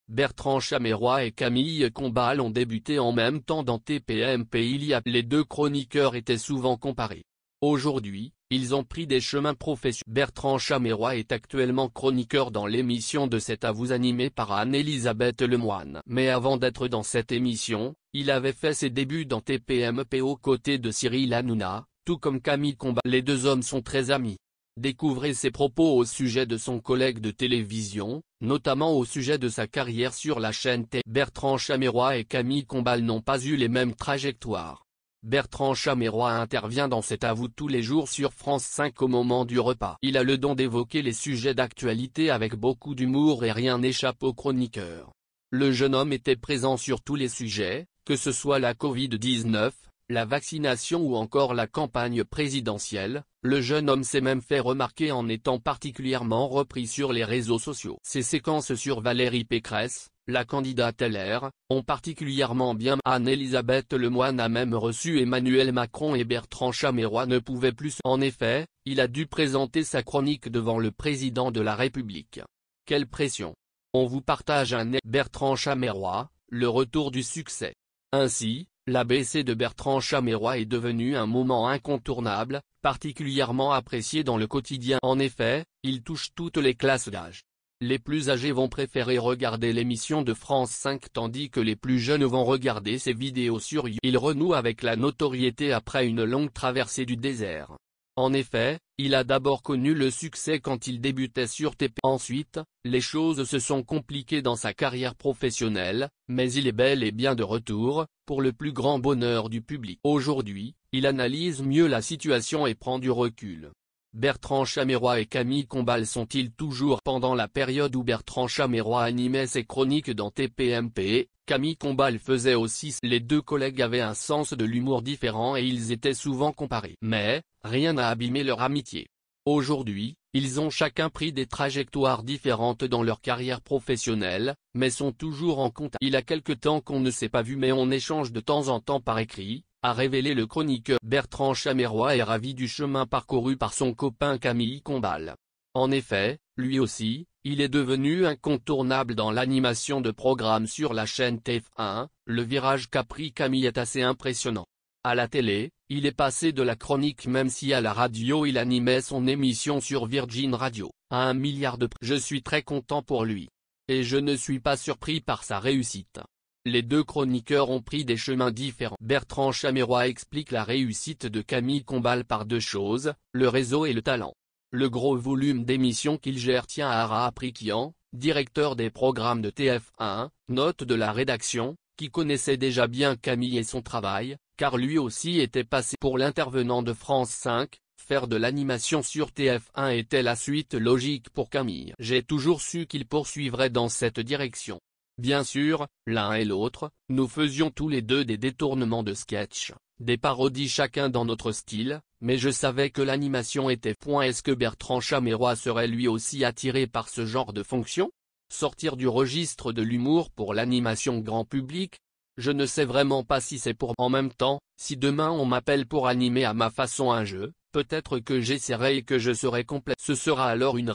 Bertrand Chameroy et Camille Combal ont débuté en même temps dans TPMP. Les deux chroniqueurs étaient souvent comparés. Aujourd'hui, ils ont pris des chemins professionnels. Bertrand Chameroy est actuellement chroniqueur dans l'émission de C'est à vous animée par Anne-Elisabeth Lemoine. Mais avant d'être dans cette émission, il avait fait ses débuts dans TPMP aux côtés de Cyril Hanouna, tout comme Camille Combal. Les deux hommes sont très amis. Découvrez ses propos au sujet de son collègue de télévision, notamment au sujet de sa carrière sur la chaîne T. Bertrand Chameroy et Camille Combal n'ont pas eu les mêmes trajectoires. Bertrand Chameroy intervient dans C'est à vous tous les jours sur France 5 au moment du repas. Il a le don d'évoquer les sujets d'actualité avec beaucoup d'humour et rien n'échappe aux chroniqueurs. Le jeune homme était présent sur tous les sujets, que ce soit la Covid-19, la vaccination ou encore la campagne présidentielle. Le jeune homme s'est même fait remarquer en étant particulièrement repris sur les réseaux sociaux. Ses séquences sur Valérie Pécresse, la candidate LR, ont particulièrement bien. Anne-Elisabeth Lemoine a même reçu Emmanuel Macron et Bertrand Chameroy ne pouvait plus. En effet, il a dû présenter sa chronique devant le président de la République. Quelle pression! On vous partage un Bertrand Chameroy, le retour du succès. Ainsi, l'ABC de Bertrand Chameroy est devenu un moment incontournable, particulièrement apprécié dans le quotidien. En effet, il touche toutes les classes d'âge. Les plus âgés vont préférer regarder l'émission de France 5 tandis que les plus jeunes vont regarder ses vidéos sur YouTube. Il renoue avec la notoriété après une longue traversée du désert. En effet, il a d'abord connu le succès quand il débutait sur TP. Ensuite, les choses se sont compliquées dans sa carrière professionnelle, mais il est bel et bien de retour, pour le plus grand bonheur du public. Aujourd'hui, il analyse mieux la situation et prend du recul. Bertrand Chameroy et Camille Combal sont-ils toujours? Pendant la période où Bertrand Chameroy animait ses chroniques dans TPMP, Camille Combal faisait aussi. Les deux collègues avaient un sens de l'humour différent et ils étaient souvent comparés. Mais, rien n'a abîmé leur amitié. Aujourd'hui, ils ont chacun pris des trajectoires différentes dans leur carrière professionnelle, mais sont toujours en contact. Il y a quelque temps qu'on ne s'est pas vu mais on échange de temps en temps par écrit, a révélé le chroniqueur. Bertrand Chameroy est ravi du chemin parcouru par son copain Camille Combal. En effet, lui aussi, il est devenu incontournable dans l'animation de programmes sur la chaîne TF1, le virage qu'a pris Camille est assez impressionnant. À la télé, il est passé de la chronique même si à la radio il animait son émission sur Virgin Radio, à 1 milliard de. Je suis très content pour lui. Et je ne suis pas surpris par sa réussite. Les deux chroniqueurs ont pris des chemins différents. Bertrand Chameroy explique la réussite de Camille Combal par deux choses, le réseau et le talent. Le gros volume d'émissions qu'il gère tient à Ara Aprikian, directeur des programmes de TF1, note de la rédaction, qui connaissait déjà bien Camille et son travail, car lui aussi était passé pour l'intervenant de France 5, faire de l'animation sur TF1 était la suite logique pour Camille. J'ai toujours su qu'il poursuivrait dans cette direction. Bien sûr, l'un et l'autre, nous faisions tous les deux des détournements de sketch, des parodies chacun dans notre style, mais je savais que l'animation était. Est-ce que Bertrand Chameroy serait lui aussi attiré par ce genre de fonction? Sortir du registre de l'humour pour l'animation grand public? Je ne sais vraiment pas si c'est pour. En même temps, si demain on m'appelle pour animer à ma façon un jeu, peut-être que j'essaierai et que je serai complet. Ce sera alors une